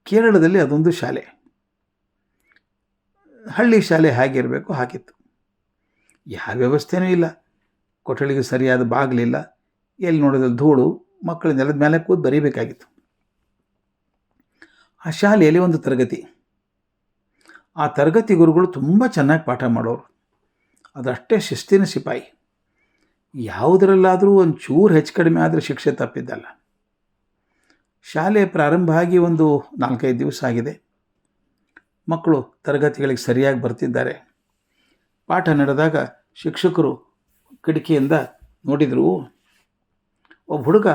ಕೇರಳದಲ್ಲಿ ಅದೊಂದು ಶಾಲೆ, ಹಳ್ಳಿ ಶಾಲೆ ಹೇಗಿರಬೇಕು ಹಾಗಿತ್ತು. ಯಾವ ವ್ಯವಸ್ಥೆನೂ ಇಲ್ಲ, ಕೊಠಡಿಗೆ ಸರಿಯಾದ ಬಾಗಿಲಿಲ್ಲ, ಎಲ್ಲಿ ನೋಡಿದ್ರೆ ಧೂಳು, ಮಕ್ಕಳು ನೆಲದ ಮೇಲೆ ಕೂತು ಬರೀಬೇಕಾಗಿತ್ತು. ಆ ಶಾಲೆಯಲ್ಲಿ ಒಂದು ತರಗತಿ, ಆ ತರಗತಿ ಗುರುಗಳು ತುಂಬ ಚೆನ್ನಾಗಿ ಪಾಠ ಮಾಡೋರು. ಅದಷ್ಟೇ ಶಿಸ್ತಿನ ಸಿಪಾಯಿ. ಯಾವುದರಲ್ಲಾದರೂ ಒಂದು ಚೂರು ಹೆಚ್ಚು ಕಡಿಮೆ ಆದರೆ ಶಿಕ್ಷೆ ತಪ್ಪಿದ್ದಲ್ಲ. ಶಾಲೆ ಪ್ರಾರಂಭ ಆಗಿ ಒಂದು 4-5 ದಿವಸ ಆಗಿದೆ. ಮಕ್ಕಳು ತರಗತಿಗಳಿಗೆ ಸರಿಯಾಗಿ ಬರ್ತಿದ್ದಾರೆ. ಪಾಠ ನಡೆದಾಗ ಶಿಕ್ಷಕರು ಕಿಟಕಿಯಿಂದ ನೋಡಿದರು, ಒಬ್ಬ ಹುಡುಗ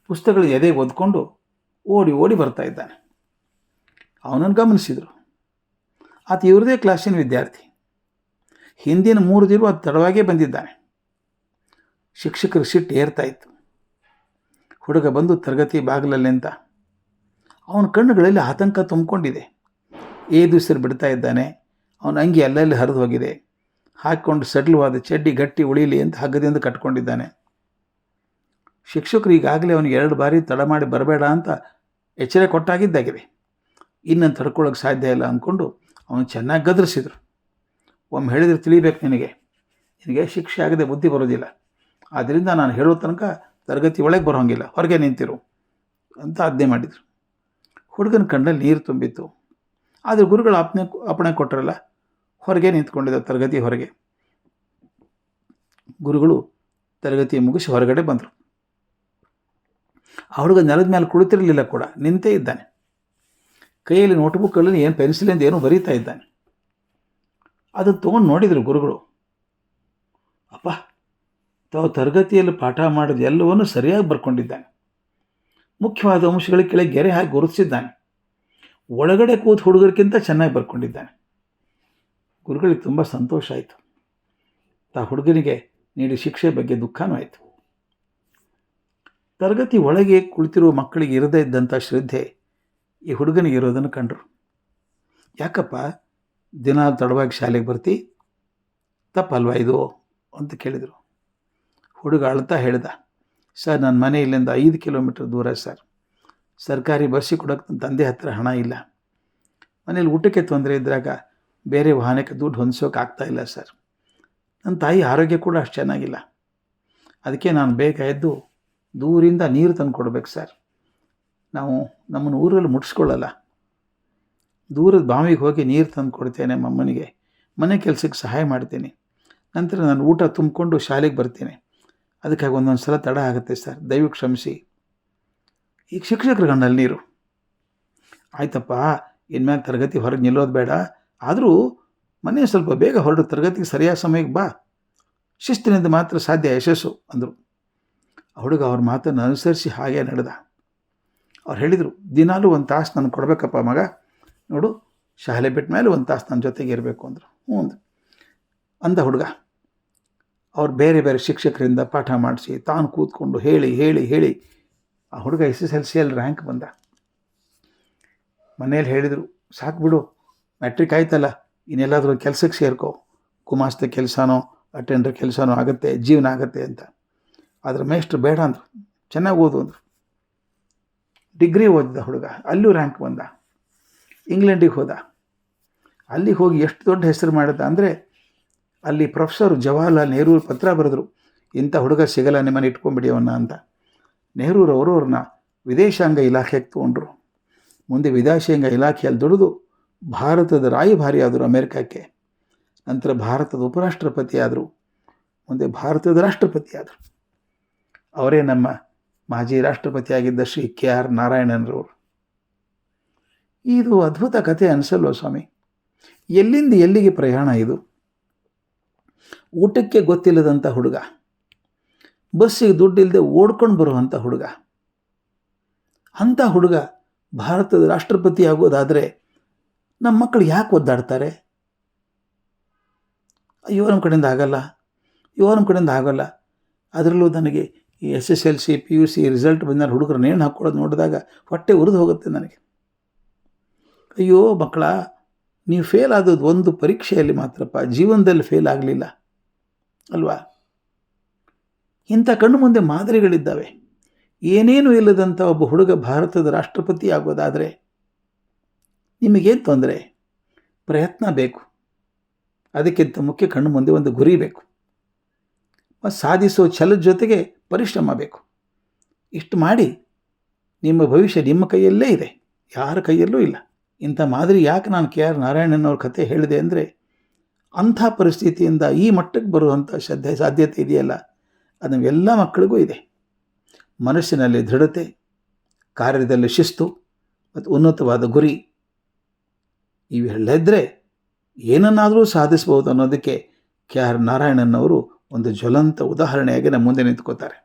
ಪುಸ್ತಕಗಳು ಎದೆಗೆ ಒದ್ಕೊಂಡು ಓಡಿ ಓಡಿ ಬರ್ತಾ ಇದ್ದಾನೆ. ಅವನನ್ನು ಗಮನಿಸಿದರು. ಆತ ಇವ್ರದೇ ಕ್ಲಾಸಿನ ವಿದ್ಯಾರ್ಥಿ. ಹಿಂದಿನ 3 ದಿನ ಅದು ತಡವಾಗೇ ಬಂದಿದ್ದಾನೆ. ಶಿಕ್ಷಕರ ಸಿಟ್ಟು ಏರ್ತಾ ಇತ್ತು. ಹುಡುಗ ಬಂದು ತರಗತಿ ಬಾಗಿಲಲ್ಲಿ ನಿಂತ. ಅವನ ಕಣ್ಣುಗಳಲ್ಲಿ ಆತಂಕ ತುಂಬಿಕೊಂಡಿದೆ. ದಿವಸ ಬಿಡ್ತಾ ಇದ್ದಾನೆ. ಅವನ ಅಂಗಿ ಅಲ್ಲಲ್ಲಿ ಹರಿದು ಹೋಗಿದೆ. ಹಾಕಿಕೊಂಡು ಸಡ್ಲವಾದ ಚಡ್ಡಿ ಗಟ್ಟಿ ಉಳಿಲಿ ಅಂತ ಹಗ್ಗದಿಂದ ಕಟ್ಕೊಂಡಿದ್ದಾನೆ. ಶಿಕ್ಷಕರು ಈಗಾಗಲೇ ಅವನಿಗೆ 2 ಬಾರಿ ತಡ ಮಾಡಿ ಬರಬೇಡ ಅಂತ ಎಚ್ಚರ ಕೊಟ್ಟಾಗಿದ್ದಾಗಿದೆ. ಇನ್ನು ತಡ್ಕೊಳ್ಳೋಕೆ ಸಾಧ್ಯ ಇಲ್ಲ ಅಂದ್ಕೊಂಡು ಅವನು ಚೆನ್ನಾಗಿ ಗದರಿಸಿದರು. ಒಮ್ಮೆ ಹೇಳಿದರೆ ತಿಳಿಬೇಕು, ನಿನಗೆ ಶಿಕ್ಷೆ ಆಗದೆ ಬುದ್ಧಿ ಬರೋದಿಲ್ಲ. ಆದ್ದರಿಂದ ನಾನು ಹೇಳೋ ತನಕ ತರಗತಿ ಒಳಗೆ ಬರೋಂಗಿಲ್ಲ, ಹೊರಗೆ ನಿಂತಿರು ಅಂತ ಆಜ್ಞೆ ಮಾಡಿದರು. ಹುಡುಗನ ಕಣ್ಣಲ್ಲಿ ನೀರು ತುಂಬಿತ್ತು. ಆದರೆ ಗುರುಗಳು ಅಪ್ಪಣೆ ಕೊಟ್ಟರಲ್ಲ, ಹೊರಗೆ ನಿಂತ್ಕೊಂಡಿದ್ದ ತರಗತಿ ಹೊರಗೆ. ಗುರುಗಳು ತರಗತಿ ಮುಗಿಸಿ ಹೊರಗಡೆ ಬಂದರು. ಆ ಹುಡುಗ ನೆಲದ ಮೇಲೆ ಕುಳಿತಿರಲಿಲ್ಲ ಕೂಡ, ನಿಂತೇ ಇದ್ದಾನೆ. ಕೈಯಲ್ಲಿ ನೋಟ್ಬುಕ್ಕಲ್ಲಿ ಏನು ಪೆನ್ಸಿಲಿಂದ ಏನೋ ಬರೀತಾ ಇದ್ದಾನೆ. ಅದನ್ನು ತೊಗೊಂಡು ನೋಡಿದರು ಗುರುಗಳು. ಅಪ್ಪ, ತಾವು ತರಗತಿಯಲ್ಲಿ ಪಾಠ ಮಾಡೋದು ಎಲ್ಲವನ್ನೂ ಸರಿಯಾಗಿ ಬರ್ಕೊಂಡಿದ್ದಾನೆ. ಮುಖ್ಯವಾದ ಅಂಶಗಳಿಗೆ ಕೆಳಗೆ ಗೆರೆ ಹಾಕಿ ಗುರುತಿಸಿದ್ದಾನೆ. ಒಳಗಡೆ ಕೂತು ಹುಡುಗರಿಗಿಂತ ಚೆನ್ನಾಗಿ ಬರ್ಕೊಂಡಿದ್ದಾನೆ. ಗುರುಗಳಿಗೆ ತುಂಬ ಸಂತೋಷ ಆಯಿತು. ಹುಡುಗನಿಗೆ ನೀಡಿ ಶಿಕ್ಷೆ ಬಗ್ಗೆ ದುಃಖನೂ ಆಯಿತು. ತರಗತಿ ಒಳಗೆ ಕುಳಿತಿರುವ ಮಕ್ಕಳಿಗೆ ಇರದೇ ಇದ್ದಂಥ ಶ್ರದ್ಧೆ ಈ ಹುಡುಗನಿಗೆ ಇರೋದನ್ನು ಕಂಡರು. ಯಾಕಪ್ಪ ದಿನ ತಡವಾಗಿ ಶಾಲೆಗೆ ಬರ್ತಿ, ತಪ್ಪಲ್ವಾ ಇದು ಅಂತ ಕೇಳಿದರು. ಹುಡುಗ ಅಳ್ತಾ ಹೇಳ್ದ, ಸರ್ ನನ್ನ ಮನೆ ಇಲ್ಲಿಂದ 5 ಕಿಲೋಮೀಟರ್ ದೂರ ಸರ್. ಸರ್ಕಾರಿ ಬಸ್ಸಿಗೆ ಕೊಡೋಕ್ಕೆ ನನ್ನ ತಂದೆ ಹತ್ತಿರ ಹಣ ಇಲ್ಲ. ಮನೇಲಿ ಊಟಕ್ಕೆ ತೊಂದರೆ ಇದ್ದಾಗ ಬೇರೆ ವಾಹನಕ್ಕೆ ದುಡ್ಡು ಹೊಂದಿಸೋಕೆ ಆಗ್ತಾಯಿಲ್ಲ ಸರ್. ನನ್ನ ತಾಯಿ ಆರೋಗ್ಯ ಕೂಡ ಅಷ್ಟು ಚೆನ್ನಾಗಿಲ್ಲ. ಅದಕ್ಕೆ ನಾನು ಬೇಗ ಎದ್ದು ದೂರಿಂದ ನೀರು ತಂದು ಕೊಡ್ಬೇಕು ಸರ್. ನಮ್ಮನ್ನು ಊರಲ್ಲಿ ಮುಟ್ಟಿಸ್ಕೊಳ್ಳಲ್ಲ. ದೂರದ ಬಾವಿಗೆ ಹೋಗಿ ನೀರು ತಂದು ಕೊಡ್ತೇನೆ ಮಮ್ಮನಿಗೆ, ಮನೆ ಕೆಲಸಕ್ಕೆ ಸಹಾಯ ಮಾಡ್ತೇನೆ. ನಂತರ ನಾನು ಊಟ ತುಂಬಿಕೊಂಡು ಶಾಲೆಗೆ ಬರ್ತೇನೆ. ಅದಕ್ಕಾಗಿ ಒಂದೊಂದು ಸಲ ತಡ ಆಗುತ್ತೆ ಸರ್, ದಯವಿಟ್ಟು ಕ್ಷಮಿಸಿ. ಈಗ ಶಿಕ್ಷಕರ ಗಣ್ಣಲ್ಲಿ ನೀರು. ಆಯ್ತಪ್ಪ, ಇನ್ಮೇಲೆ ತರಗತಿ ಹೊರಗೆ ನಿಲ್ಲೋದು ಬೇಡ. ಆದರೂ ಮನೆ ಸ್ವಲ್ಪ ಬೇಗ ಹೊರಡು, ತರಗತಿಗೆ ಸರಿಯಾದ ಸಮಯಕ್ಕೆ ಬಾ. ಶಿಸ್ತಿನಿಂದ ಮಾತ್ರ ಸಾಧ್ಯ ಯಶಸ್ಸು ಅಂದರು. ಹುಡುಗ ಅವ್ರ ಮಾತನ್ನು ಅನುಸರಿಸಿ ಹಾಗೆ ನಡೆದ. ಅವ್ರು ಹೇಳಿದರು, ದಿನಾಲೂ 1 ತಾಸು ನನಗೆ ಕೊಡಬೇಕಪ್ಪ ಮಗ. ನೋಡು, ಶಾಲೆ ಬಿಟ್ಟ ಮೇಲೆ 1 ತಾಸು ನನ್ನ ಜೊತೆಗೆ ಇರಬೇಕು ಅಂದರು. ಹ್ಞೂ ಅಂದ ಹುಡುಗ. ಅವ್ರು ಬೇರೆ ಬೇರೆ ಶಿಕ್ಷಕರಿಂದ ಪಾಠ ಮಾಡಿಸಿ ತಾನು ಕೂತ್ಕೊಂಡು ಹೇಳಿ ಹೇಳಿ ಹೇಳಿ ಆ ಹುಡುಗ SSLCಯಲ್ಲಿ ರ್ಯಾಂಕ್ ಬಂದ. ಮನೇಲಿ ಹೇಳಿದರು, ಸಾಕು ಬಿಡು, ಮ್ಯಾಟ್ರಿಕ್ ಆಯ್ತಲ್ಲ, ಇನ್ನೆಲ್ಲಾದರೂ ಕೆಲಸಕ್ಕೆ ಸೇರ್ಕೋ, ಗುಮಾಸ್ತ ಕೆಲಸನೋ ಅಟೆಂಡರ್ ಕೆಲಸನೋ ಆಗುತ್ತೆ, ಜೀವನ ಆಗುತ್ತೆ ಅಂತ. ಆದರೆ ಮೇಷ್ಟ್ರು ಬೇಡ ಅಂದರು, ಚೆನ್ನಾಗಿ ಓದು ಅಂದರು. ಡಿಗ್ರಿ ಓದಿದ ಹುಡುಗ, ಅಲ್ಲೂ ರ್ಯಾಂಕ್ ಬಂದ. ಇಂಗ್ಲೆಂಡಿಗೆ ಹೋದ. ಅಲ್ಲಿಗೆ ಹೋಗಿ ಎಷ್ಟು ದೊಡ್ಡ ಹೆಸರು ಮಾಡಿದ ಅಂದರೆ, ಅಲ್ಲಿ ಪ್ರೊಫೆಸರ್ ಜವಾಹರ್ಲಾಲ್ ನೆಹರು ಪತ್ರ ಬರೆದರು, ಇಂಥ ಹುಡುಗ ಸಿಗಲ್ಲ, ನಿಮ್ಮನ್ನು ಇಟ್ಕೊಂಡ್ಬಿಡಿ ಅವನ್ನ ಅಂತ. ನೆಹರೂರವರು ಅವ್ರನ್ನ ವಿದೇಶಾಂಗ ಇಲಾಖೆಗೆ ತೊಗೊಂಡ್ರು. ಮುಂದೆ ವಿದೇಶಾಂಗ ಇಲಾಖೆಯಲ್ಲಿ ದುಡಿದು ಭಾರತದ ರಾಯಭಾರಿ ಆದರು ಅಮೇರಿಕಕ್ಕೆ. ನಂತರ ಭಾರತದ ಉಪರಾಷ್ಟ್ರಪತಿ ಆದರು. ಮುಂದೆ ಭಾರತದ ರಾಷ್ಟ್ರಪತಿ ಆದರು. ಅವರೇ ನಮ್ಮ ಮಾಜಿ ರಾಷ್ಟ್ರಪತಿಯಾಗಿದ್ದ ಶ್ರೀ KR ನಾರಾಯಣನ್ರವರು. ಇದು ಅದ್ಭುತ ಕಥೆ ಅನಿಸಲ್ವ ಸ್ವಾಮಿ? ಎಲ್ಲಿಂದ ಎಲ್ಲಿಗೆ ಪ್ರಯಾಣ ಇದು? ಊಟಕ್ಕೆ ಗೊತ್ತಿಲ್ಲದಂಥ ಹುಡುಗ, ಬಸ್ಸಿಗೆ ದುಡ್ಡಿಲ್ಲದೆ ಓಡ್ಕೊಂಡು ಬರುವಂಥ ಹುಡುಗ, ಅಂಥ ಹುಡುಗ ಭಾರತದ ರಾಷ್ಟ್ರಪತಿ ಆಗೋದಾದರೆ ನಮ್ಮ ಮಕ್ಕಳು ಯಾಕೆ ಒದ್ದಾಡ್ತಾರೆ? ಅಯ್ಯೋ ನಮ್ಮ ಕಡೆಯಿಂದ ಆಗಲ್ಲ. ಅದರಲ್ಲೂ ನನಗೆ ಈ SSLC PUC ರಿಸಲ್ಟ್ ಬಂದ ಹುಡುಗರು ನೇಣು ಹಾಕ್ಕೊಳ್ಳೋದು ನೋಡಿದಾಗ ಹೊಟ್ಟೆ ಉರಿದು ಹೋಗುತ್ತೆ ನನಗೆ. ಅಯ್ಯೋ ಮಕ್ಕಳ, ನೀವು ಫೇಲ್ ಆದದ್ದು ಒಂದು ಪರೀಕ್ಷೆಯಲ್ಲಿ ಮಾತ್ರಪ್ಪ, ಜೀವನದಲ್ಲಿ ಫೇಲ್ ಆಗಲಿಲ್ಲ ಅಲ್ವಾ? ಇಂಥ ಕಣ್ಣು ಮುಂದೆ ಮಾದರಿಗಳಿದ್ದಾವೆ. ಏನೇನೂ ಇಲ್ಲದಂಥ ಒಬ್ಬ ಹುಡುಗ ಭಾರತದ ರಾಷ್ಟ್ರಪತಿ ಆಗೋದಾದರೆ ನಿಮಗೇನು ತೊಂದರೆ? ಪ್ರಯತ್ನ ಬೇಕು. ಅದಕ್ಕಿಂತ ಮುಖ್ಯ ಕಣ್ಣು ಮುಂದೆ ಒಂದು ಗುರಿ ಬೇಕು. ಮತ್ತು ಸಾಧಿಸೋ ಛಲದ ಜೊತೆಗೆ ಪರಿಶ್ರಮ ಬೇಕು. ಇಷ್ಟು ಮಾಡಿ ನಿಮ್ಮ ಭವಿಷ್ಯ ನಿಮ್ಮ ಕೈಯಲ್ಲೇ ಇದೆ, ಯಾರ ಕೈಯಲ್ಲೂ ಇಲ್ಲ. ಇಂಥ ಮಾದರಿ ಯಾಕೆ ನಾನು ಕೆ ಆರ್ ನಾರಾಯಣನ್ ಅವ್ರ ಕಥೆ ಹೇಳಿದೆ ಅಂದರೆ, ಅಂಥ ಪರಿಸ್ಥಿತಿಯಿಂದ ಈ ಮಟ್ಟಕ್ಕೆ ಬರುವಂಥ ಸಾಧ್ಯತೆ ಇದೆಯಲ್ಲ, ಅದು ಎಲ್ಲ ಮಕ್ಕಳಿಗೂ ಇದೆ. ಮನಸ್ಸಿನಲ್ಲಿ ದೃಢತೆ, ಕಾರ್ಯದಲ್ಲಿ ಶಿಸ್ತು ಮತ್ತು ಉನ್ನತವಾದ ಗುರಿ, ಇವೆಲ್ಲದ್ರೆ ಏನನ್ನಾದರೂ ಸಾಧಿಸ್ಬೋದು ಅನ್ನೋದಕ್ಕೆ ಕೆ ಆರ್ ನಾರಾಯಣನ್ ಅವರು ಒಂದು ಜ್ವಲಂತ ಉದಾಹರಣೆಯಾಗಿ ನಮ್ಮ ಮುಂದೆ ನಿಂತ್ಕೋತಾರೆ.